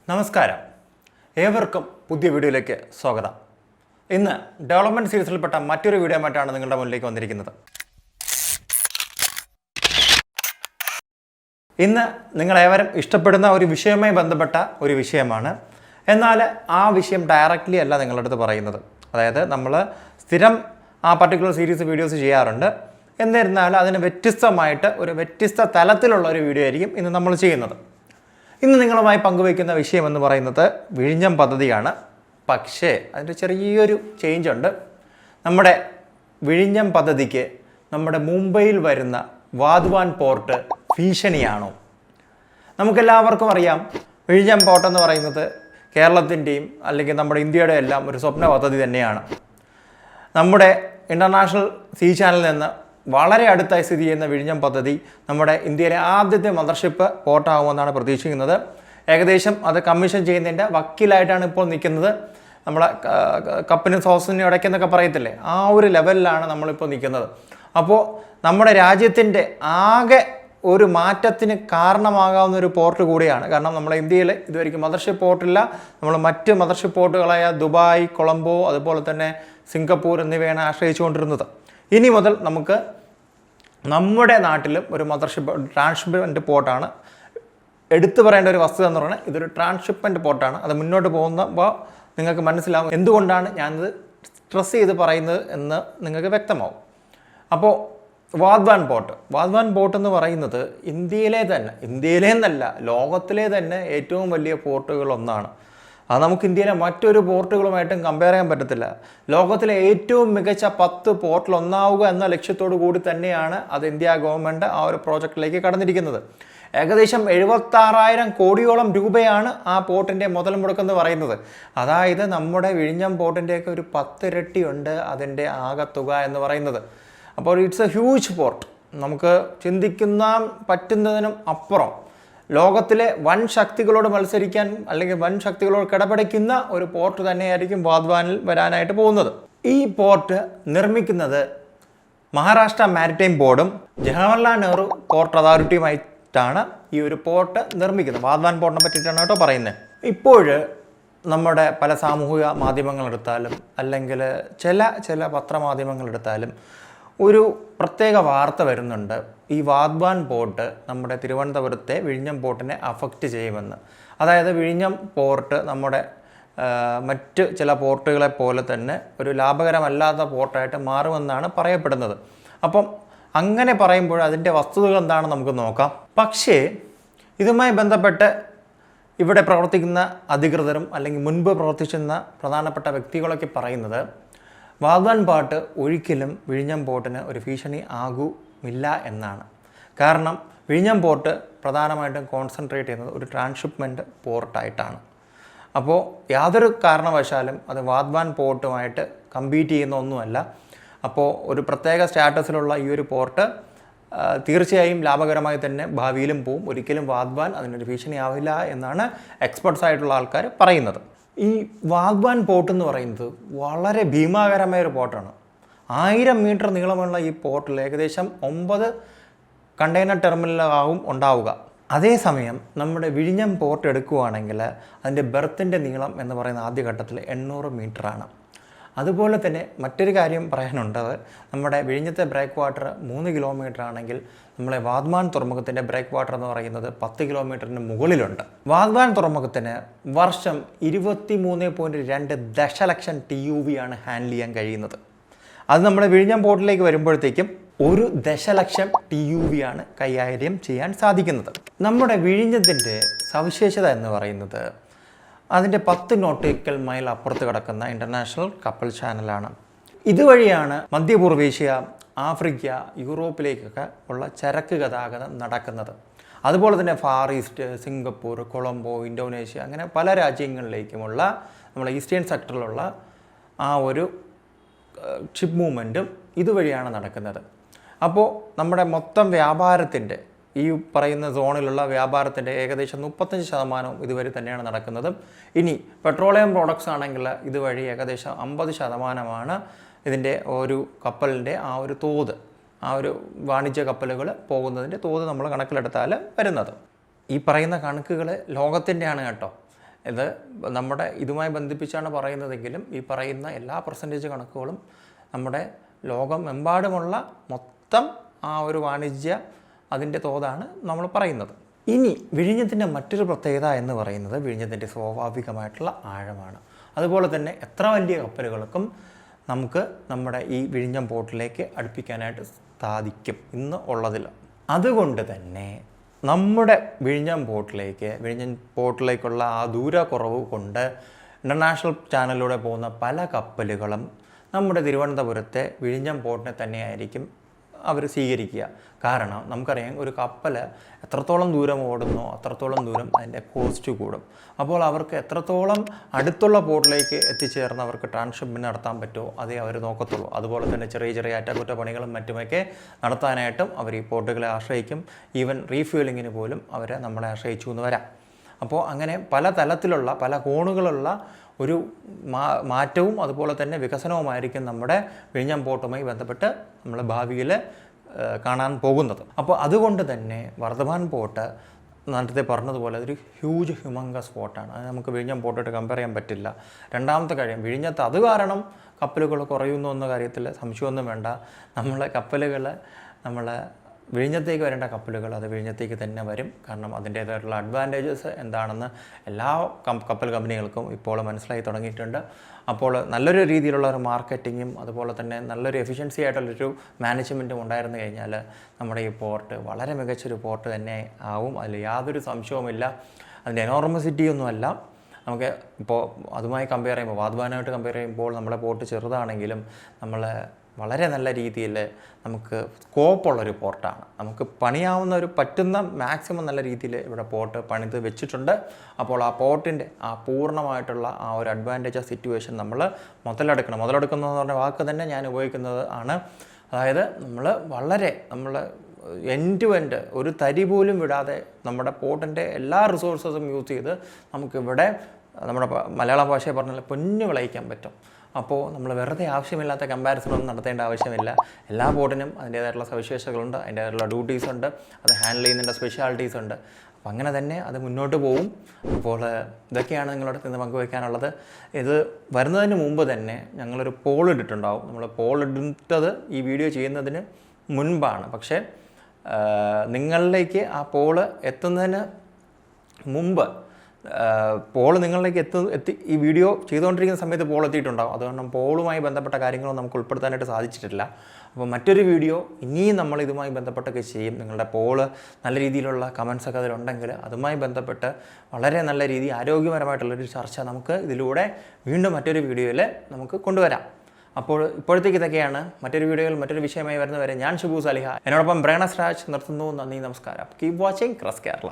നമസ്കാരം, ഏവർക്കും പുതിയ വീഡിയോയിലേക്ക് സ്വാഗതം. ഇന്ന് ഡെവലപ്മെൻറ്റ് സീരീസിൽപ്പെട്ട മറ്റൊരു വീഡിയോ ആയിട്ടാണ് നിങ്ങളുടെ മുന്നിലേക്ക് വന്നിരിക്കുന്നത്. ഇന്ന് നിങ്ങളേവരും ഇഷ്ടപ്പെടുന്ന ഒരു വിഷയവുമായി ബന്ധപ്പെട്ട ഒരു വിഷയമാണ്. എന്നാൽ ആ വിഷയം ഡയറക്റ്റ്ലി അല്ല നിങ്ങളുടെ അടുത്ത് പറയുന്നത്. അതായത് നമ്മൾ സ്ഥിരം ആ പർട്ടിക്കുലർ സീരീസ് വീഡിയോസ് ചെയ്യാറുണ്ട്. എന്നിരുന്നാലും അതിന് വ്യത്യസ്തമായിട്ട് ഒരു വ്യത്യസ്ത തലത്തിലുള്ള ഒരു വീഡിയോ ആയിരിക്കും ഇന്ന് നമ്മൾ ചെയ്യുന്നത്. ഇന്ന് നിങ്ങളുമായി പങ്കുവയ്ക്കുന്ന വിഷയം എന്ന് പറയുന്നത് വിഴിഞ്ഞം പദ്ധതിയാണ്. പക്ഷേ അതിൻ്റെ ചെറിയൊരു ചേഞ്ച് ഉണ്ട്. നമ്മുടെ വിഴിഞ്ഞം പദ്ധതിക്ക് നമ്മുടെ മുംബൈയിൽ വരുന്ന വാധ്വാൻ പോർട്ട് ഭീഷണിയാണോ? നമുക്കെല്ലാവർക്കും അറിയാം, വിഴിഞ്ഞം പോർട്ട് എന്ന് പറയുന്നത് കേരളത്തിൻ്റെയും അല്ലെങ്കിൽ നമ്മുടെ ഇന്ത്യയുടെ എല്ലാം ഒരു സ്വപ്ന പദ്ധതി തന്നെയാണ്. നമ്മുടെ ഇൻ്റർനാഷണൽ സീ ചാനലിൽ നിന്ന് വളരെ അടുത്തായി സ്ഥിതി ചെയ്യുന്ന വിഴിഞ്ഞം പദ്ധതി നമ്മുടെ ഇന്ത്യയിലെ ആദ്യത്തെ മദർഷിപ്പ് പോർട്ടാകുമെന്നാണ് പ്രതീക്ഷിക്കുന്നത്. ഏകദേശം അത് കമ്മീഷൻ ചെയ്യുന്നതിൻ്റെ വക്കീലായിട്ടാണ് ഇപ്പോൾ നിൽക്കുന്നത്. നമ്മളെ കപ്പിനും സോസിനും ഇടയ്ക്കെന്നൊക്കെ പറയത്തില്ലേ, ആ ഒരു ലെവലിലാണ് നമ്മളിപ്പോൾ നിൽക്കുന്നത്. അപ്പോൾ നമ്മുടെ രാജ്യത്തിൻ്റെ ആകെ ഒരു മാറ്റത്തിന് കാരണമാകാവുന്ന ഒരു പോർട്ട് കൂടിയാണ്. കാരണം നമ്മുടെ ഇന്ത്യയിൽ ഇതുവരെയ്ക്കും മദർഷിപ്പ് പോർട്ടില്ല. നമ്മൾ മറ്റ് മദർഷിപ്പ് പോർട്ടുകളായ ദുബായ്, കൊളംബോ, അതുപോലെ തന്നെ സിംഗപ്പൂർ എന്നിവയാണ് ആശ്രയിച്ചുകൊണ്ടിരുന്നത്. ഇനി മുതൽ നമുക്ക് നമ്മുടെ നാട്ടിലും ഒരു മദർഷിപ്പ് ട്രാൻസ്ഷിപ്മെൻറ്റ് പോർട്ടാണ്. എടുത്തു പറയേണ്ട ഒരു വസ്തുത എന്ന് പറഞ്ഞാൽ ഇതൊരു ട്രാൻസ്ഷിപ്മെൻറ്റ് പോർട്ടാണ്. അത് മുന്നോട്ട് പോകുമ്പോൾ നിങ്ങൾക്ക് മനസ്സിലാവും എന്തുകൊണ്ടാണ് ഞാനിത് സ്ട്രെസ് ചെയ്ത് പറയുന്നത് എന്ന് നിങ്ങൾക്ക് വ്യക്തമാവും. അപ്പോൾ വാധ്വാൻ പോർട്ട് എന്ന് പറയുന്നത് ഇന്ത്യയിലെ എന്നല്ല ലോകത്തിലെ തന്നെ ഏറ്റവും വലിയ പോർട്ടുകളൊന്നാണ്. അത് നമുക്ക് ഇന്ത്യയിലെ മറ്റൊരു പോർട്ടുകളുമായിട്ടും കമ്പയർ ചെയ്യാൻ പറ്റത്തില്ല. ലോകത്തിലെ ഏറ്റവും മികച്ച 10 പോർട്ടിൽ ഒന്നാവുക എന്ന ലക്ഷ്യത്തോടു കൂടി തന്നെയാണ് അത് ഇന്ത്യ ഗവൺമെൻറ് ആ ഒരു പ്രോജക്റ്റിലേക്ക് കടന്നിരിക്കുന്നത്. ഏകദേശം 76,000 കോടിയോളം രൂപയാണ് ആ പോർട്ടിൻ്റെ മുതൽ മുടക്കെന്ന് പറയുന്നത്. അതായത് നമ്മുടെ വിഴിഞ്ഞം പോർട്ടിൻ്റെയൊക്കെ ഒരു 10 ഇരട്ടി ഉണ്ട് അതിൻ്റെ ആകത്തുക എന്ന് പറയുന്നത്. അപ്പോൾ ഇറ്റ്സ് എ ഹ്യൂജ് പോർട്ട്. നമുക്ക് ചിന്തിക്കുന്ന പറ്റുന്നതിനും അപ്പുറം ലോകത്തിലെ വൻ ശക്തികളോട് മത്സരിക്കാൻ അല്ലെങ്കിൽ വൻ ശക്തികളോട് കിടപിടിക്കുന്ന ഒരു പോർട്ട് തന്നെയായിരിക്കും വാധ്വാനിൽ വരാനായിട്ട് പോകുന്നത്. ഈ പോർട്ട് നിർമ്മിക്കുന്നത് മഹാരാഷ്ട്ര മാരിടൈം ബോർഡും ജവഹർലാൽ നെഹ്റു പോർട്ട് അതോറിറ്റിയുമായിട്ടാണ് ഈ ഒരു പോർട്ട് നിർമ്മിക്കുന്നത്. വാധ്വാൻ പോർട്ടിനെ പറ്റിയിട്ടാണ് കേട്ടോ പറയുന്നത്. ഇപ്പോൾ നമ്മുടെ പല സാമൂഹിക മാധ്യമങ്ങളെടുത്താലും അല്ലെങ്കിൽ ചില പത്രമാധ്യമങ്ങളെടുത്താലും ഒരു പ്രത്യേക വാർത്ത വരുന്നുണ്ട്. ഈ വാധ്വാൻ പോർട്ട് നമ്മുടെ തിരുവനന്തപുരത്തെ വിഴിഞ്ഞം പോർട്ടിനെ അഫക്റ്റ് ചെയ്യുമെന്ന്. അതായത് വിഴിഞ്ഞം പോർട്ട് നമ്മുടെ മറ്റ് ചില പോർട്ടുകളെ പോലെ തന്നെ ഒരു ലാഭകരമല്ലാത്ത പോർട്ടായിട്ട് മാറുമെന്നാണ് പറയപ്പെടുന്നത്. അപ്പം അങ്ങനെ പറയുമ്പോൾ അതിൻ്റെ വസ്തുതകൾ എന്താണെന്ന് നമുക്ക് നോക്കാം. പക്ഷേ ഇതുമായി ബന്ധപ്പെട്ട് ഇവിടെ പ്രവർത്തിക്കുന്ന അധികൃതരും അല്ലെങ്കിൽ മുൻപ് പ്രവർത്തിച്ചിരുന്ന പ്രധാനപ്പെട്ട വ്യക്തികളൊക്കെ പറയുന്നത് വാധ്വാൻ പോർട്ട് ഒരിക്കലും വിഴിഞ്ഞം പോർട്ടിന് ഒരു ഭീഷണി ആകുമില്ല എന്നാണ്. കാരണം വിഴിഞ്ഞം പോർട്ട് പ്രധാനമായിട്ടും കോൺസെൻട്രേറ്റ് ചെയ്യുന്നത് ഒരു ട്രാൻസ്ഷിപ്മെൻറ്റ് പോർട്ടായിട്ടാണ്. അപ്പോൾ യാതൊരു കാരണവശാലും അത് വാധ്വാൻ പോർട്ടുമായിട്ട് കമ്പീറ്റ് ചെയ്യുന്ന ഒന്നുമല്ല. അപ്പോൾ ഒരു പ്രത്യേക സ്റ്റാറ്റസിലുള്ള ഈ ഒരു പോർട്ട് തീർച്ചയായും ലാഭകരമായി തന്നെ ഭാവിയിലും പോവും. ഒരിക്കലും വാധ്വാൻ അതിനൊരു ഭീഷണിയാവില്ല എന്നാണ് എക്സ്പെർട്സ് ആയിട്ടുള്ള ആൾക്കാർ പറയുന്നത്. ഈ വാധ്വാൻ പോർട്ട് എന്ന് പറയുന്നത് വളരെ ഭീമാകരമായ ഒരു പോർട്ടാണ്. 1000 മീറ്റർ നീളമുള്ള ഈ പോർട്ടിൽ ഏകദേശം 9 കണ്ടെയ്നർ ടെർമിനലാവും ഉണ്ടാവുക. അതേസമയം നമ്മുടെ വിഴിഞ്ഞം പോർട്ട് എടുക്കുകയാണെങ്കിൽ അതിൻ്റെ ബെർത്തിൻ്റെ നീളം എന്ന് പറയുന്ന ആദ്യഘട്ടത്തിൽ 800 മീറ്ററാണ്. അതുപോലെ തന്നെ മറ്റൊരു കാര്യം പറയാനുണ്ടത്, നമ്മുടെ വിഴിഞ്ഞത്തെ ബ്രേക്ക് വാട്ടർ 3 കിലോമീറ്റർ ആണെങ്കിൽ നമ്മളെ വാധ്വാൻ തുറമുഖത്തിൻ്റെ ബ്രേക്ക് വാട്ടർ എന്ന് പറയുന്നത് 10 കിലോമീറ്ററിന് മുകളിലുണ്ട്. വാധ്വാൻ തുറമുഖത്തിന് വർഷം 23.2 ദശലക്ഷം TUV ആണ് ഹാൻഡിൽ ചെയ്യാൻ കഴിയുന്നത്. അത് നമ്മുടെ വിഴിഞ്ഞം പോർട്ടിലേക്ക് വരുമ്പോഴത്തേക്കും 1 ദശലക്ഷം TUV ആണ് കൈകാര്യം ചെയ്യാൻ സാധിക്കുന്നത്. നമ്മുടെ വിഴിഞ്ഞത്തിൻ്റെ സവിശേഷത എന്ന് പറയുന്നത് അതിൻ്റെ 10 നോട്ടിക്കൽ മൈൽ അപ്പുറത്ത് കിടക്കുന്ന ഇൻ്റർനാഷണൽ കപ്പൽ ചാനലാണ്. ഇതുവഴിയാണ് മധ്യപൂർവേഷ്യ, ആഫ്രിക്ക, യൂറോപ്പിലേക്കൊക്കെ ഉള്ള ചരക്ക് ഗതാഗതം നടക്കുന്നത്. അതുപോലെ തന്നെ far east, Singapore, Colombo, Indonesia അങ്ങനെ പല രാജ്യങ്ങളിലേക്കുമുള്ള നമ്മളെ ഈസ്റ്റേൺ സെക്ടറിലുള്ള ആ ഒരു ഷിപ്പ് മൂവ്മെൻറ്റും ഇതുവഴിയാണ് നടക്കുന്നത്. അപ്പോൾ നമ്മുടെ മൊത്തം വ്യാപാരത്തിൻ്റെ ഈ പറയുന്ന സോണിലുള്ള വ്യാപാരത്തിൻ്റെ ഏകദേശം 35% ഇതുവഴി തന്നെയാണ് നടക്കുന്നത്. ഇനി പെട്രോളിയം പ്രോഡക്ട്സ് ആണെങ്കിൽ ഇതുവഴി ഏകദേശം 50% ഇതിൻ്റെ ഒരു കപ്പലിൻ്റെ ആ ഒരു തോത്, ആ ഒരു വാണിജ്യ കപ്പലുകൾ പോകുന്നതിൻ്റെ തോത് നമ്മൾ കണക്കിലെടുത്താൽ വരുന്നത്. ഈ പറയുന്ന കണക്കുകൾ ലോകത്തിൻ്റെയാണ് കേട്ടോ. ഇത് നമ്മുടെ ഇതുമായി ബന്ധിപ്പിച്ചാണ് പറയുന്നതെങ്കിലും ഈ പറയുന്ന എല്ലാ പെർസെൻറ്റേജ് കണക്കുകളും നമ്മുടെ ലോകമെമ്പാടുമുള്ള മൊത്തം ആ ഒരു വാണിജ്യ അതിൻ്റെ തോതാണ് നമ്മൾ പറയുന്നത്. ഇനി വിഴിഞ്ഞത്തിൻ്റെ മറ്റൊരു പ്രത്യേകത എന്ന് പറയുന്നത് വിഴിഞ്ഞത്തിൻ്റെ സ്വാഭാവികമായിട്ടുള്ള ആഴമാണ്. അതുപോലെ തന്നെ എത്ര വലിയ കപ്പലുകൾക്കും നമുക്ക് നമ്മുടെ ഈ വിഴിഞ്ഞം പോർട്ടിലേക്ക് അടുപ്പിക്കാനായിട്ട് സാധിക്കും ഇന്ന് ഉള്ളതിൽ. അതുകൊണ്ട് തന്നെ നമ്മുടെ വിഴിഞ്ഞം പോർട്ടിലേക്കുള്ള ആ ദൂരക്കുറവ് കൊണ്ട് ഇൻ്റർനാഷണൽ ചാനലിലൂടെ പോകുന്ന പല കപ്പലുകളും നമ്മുടെ തിരുവനന്തപുരത്തെ വിഴിഞ്ഞം പോർട്ടിനെ തന്നെയായിരിക്കും അവർ സ്വീകരിക്കുക. കാരണം നമുക്കറിയാം ഒരു കപ്പൽ എത്രത്തോളം ദൂരം ഓടുന്നോ അത്രത്തോളം ദൂരം അതിൻ്റെ കോസ്റ്റ് കൂടും. അപ്പോൾ അവർക്ക് എത്രത്തോളം അടുത്തുള്ള പോർട്ടിലേക്ക് എത്തിച്ചേർന്ന് അവർക്ക് ട്രാൻസ്ഷിപ്മെൻറ്റ് നടത്താൻ പറ്റുമോ അതേ അവർ നോക്കത്തുള്ളൂ. അതുപോലെ തന്നെ ചെറിയ ചെറിയ അറ്റകുറ്റപ്പണികളും മറ്റുമൊക്കെ നടത്താനായിട്ടും അവർ ഈ പോർട്ടുകളെ ആശ്രയിക്കും. ഈവൻ റീഫ്യൂലിങ്ങിന് പോലും അവരെ നമ്മളെ ആശ്രയിച്ചു എന്ന് വരാം. അപ്പോൾ അങ്ങനെ പല തലത്തിലുള്ള പല കോണുകളുള്ള ഒരു മാറ്റവും അതുപോലെ തന്നെ വികസനവുമായിരിക്കും നമ്മുടെ വിഴിഞ്ഞം പോർട്ടുമായി ബന്ധപ്പെട്ട് നമ്മൾ ഭാവിയിൽ കാണാൻ പോകുന്നത്. അപ്പോൾ അതുകൊണ്ട് തന്നെ വർദ്ധമാൻ പോർട്ട് നേരത്തെ പറഞ്ഞതുപോലെ അതൊരു ഹ്യൂമങ്കസ് പോർട്ടാണ്. അത് നമുക്ക് വിഴിഞ്ഞം പോർട്ടായിട്ട് കമ്പയർ ചെയ്യാൻ പറ്റില്ല. രണ്ടാമത്തെ കാര്യം വിഴിഞ്ഞത്ത് അത് കാരണം കപ്പലുകൾ കുറയുന്നു എന്ന കാര്യത്തിൽ സംശയമൊന്നും വേണ്ട. കപ്പലുകൾ വിഴിഞ്ഞത്തേക്ക് വരേണ്ട കപ്പലുകൾ അത് വിഴിഞ്ഞത്തേക്ക് തന്നെ വരും. കാരണം അതിൻ്റേതായിട്ടുള്ള അഡ്വാൻറ്റേജസ് എന്താണെന്ന് എല്ലാ കപ്പൽ കമ്പനികൾക്കും ഇപ്പോൾ മനസ്സിലായി തുടങ്ങിയിട്ടുണ്ട്. അപ്പോൾ നല്ലൊരു രീതിയിലുള്ള ഒരു മാർക്കറ്റിങ്ങും അതുപോലെ തന്നെ നല്ലൊരു എഫിഷ്യൻസി ആയിട്ടുള്ളൊരു മാനേജ്മെൻറ്റും ഉണ്ടായിരുന്നു കഴിഞ്ഞാൽ നമ്മുടെ ഈ പോർട്ട് വളരെ മികച്ചൊരു പോർട്ട് തന്നെ ആവും. അതിൽ യാതൊരു സംശയവുമില്ല. അതിൻ്റെ എനോർമസിറ്റിയൊന്നുമല്ല. നമുക്ക് ഇപ്പോൾ അതുമായി കമ്പയർ ചെയ്യുമ്പോൾ വാദ്വാനായിട്ട് കമ്പയർ ചെയ്യുമ്പോൾ നമ്മുടെ പോർട്ട് ചെറുതാണെങ്കിലും വളരെ നല്ല രീതിയിൽ നമുക്ക് സ്കോപ്പുള്ളൊരു പോർട്ടാണ്. നമുക്ക് പണിയാവുന്ന പറ്റുന്ന മാക്സിമം നല്ല രീതിയിൽ ഇവിടെ പോർട്ട് പണിത് വെച്ചിട്ടുണ്ട്. അപ്പോൾ ആ പോർട്ടിൻ്റെ ആ പൂർണ്ണമായിട്ടുള്ള ആ ഒരു അഡ്വാൻറ്റേജ് സിറ്റുവേഷൻ നമ്മൾ മുതലെടുക്കുന്നതെന്ന് പറഞ്ഞ വാക്ക് തന്നെ ഞാൻ ഉപയോഗിക്കുന്നത് ആണ്. അതായത് നമ്മൾ എൻഡ് ടു എൻഡ് ഒരു തരി പോലും വിടാതെ നമ്മുടെ പോർട്ടിൻ്റെ എല്ലാ റിസോഴ്സസും യൂസ് ചെയ്ത് നമുക്കിവിടെ നമ്മുടെ മലയാള ഭാഷയെ പറഞ്ഞാൽ പൊന്നു വിളയിക്കാൻ പറ്റും. അപ്പോൾ നമ്മൾ വെറുതെ ആവശ്യമില്ലാത്ത കമ്പാരിസണൊന്നും നടത്തേണ്ട ആവശ്യമില്ല. എല്ലാ പോർട്ടിനും അതിൻ്റേതായിട്ടുള്ള സവിശേഷതകളുണ്ട്, അതിൻ്റേതായിട്ടുള്ള ഡ്യൂട്ടീസ് ഉണ്ട്, അത് ഹാൻഡിൽ ചെയ്യുന്നതിൻ്റെ സ്പെഷ്യാലിറ്റീസ് ഉണ്ട്. അപ്പോൾ അങ്ങനെ തന്നെ അത് മുന്നോട്ട് പോകും. അപ്പോൾ ഇതൊക്കെയാണ് നിങ്ങളോട് ഇന്ന് പങ്കുവയ്ക്കാനുള്ളത്. ഇത് വരുന്നതിന് മുമ്പ് തന്നെ ഞങ്ങളൊരു പോൾ ഇട്ടിട്ടുണ്ടാവും. നമ്മൾ പോൾ ഇട്ടത് ഈ വീഡിയോ ചെയ്യുന്നതിന് മുൻപാണ്. പക്ഷേ നിങ്ങളിലേക്ക് ആ പോള് എത്തുന്നതിന് മുമ്പ് പോൾ നിങ്ങളിലേക്ക് ഈ വീഡിയോ ചെയ്തുകൊണ്ടിരിക്കുന്ന സമയത്ത് പോൾ എത്തിയിട്ടുണ്ടാകും. അതുകൊണ്ട് പോളുമായി ബന്ധപ്പെട്ട കാര്യങ്ങളൊന്നും നമുക്ക് ഉൾപ്പെടുത്താനായിട്ട് സാധിച്ചിട്ടില്ല. അപ്പോൾ മറ്റൊരു വീഡിയോ ഇനിയും നമ്മൾ ഇതുമായി ബന്ധപ്പെട്ടൊക്കെ ചെയ്യും. നിങ്ങളുടെ പോള് നല്ല രീതിയിലുള്ള കമൻസൊക്കെ അതിലുണ്ടെങ്കിൽ അതുമായി ബന്ധപ്പെട്ട് വളരെ നല്ല രീതി ആരോഗ്യപരമായിട്ടുള്ളൊരു ചർച്ച നമുക്ക് ഇതിലൂടെ വീണ്ടും മറ്റൊരു വീഡിയോയിൽ നമുക്ക് കൊണ്ടുവരാം. അപ്പോൾ ഇപ്പോഴത്തേക്ക് ഇതൊക്കെയാണ്. മറ്റൊരു വീഡിയോയിൽ മറ്റൊരു വിഷയമായി വരുന്നവരെ ഞാൻ ഷുബു സാലിഹ, എന്നോടൊപ്പം ബ്രേണസ് രാജ് നിർത്തുന്നു. നന്ദി, നമസ്കാരം. Keep watching cress Kerala.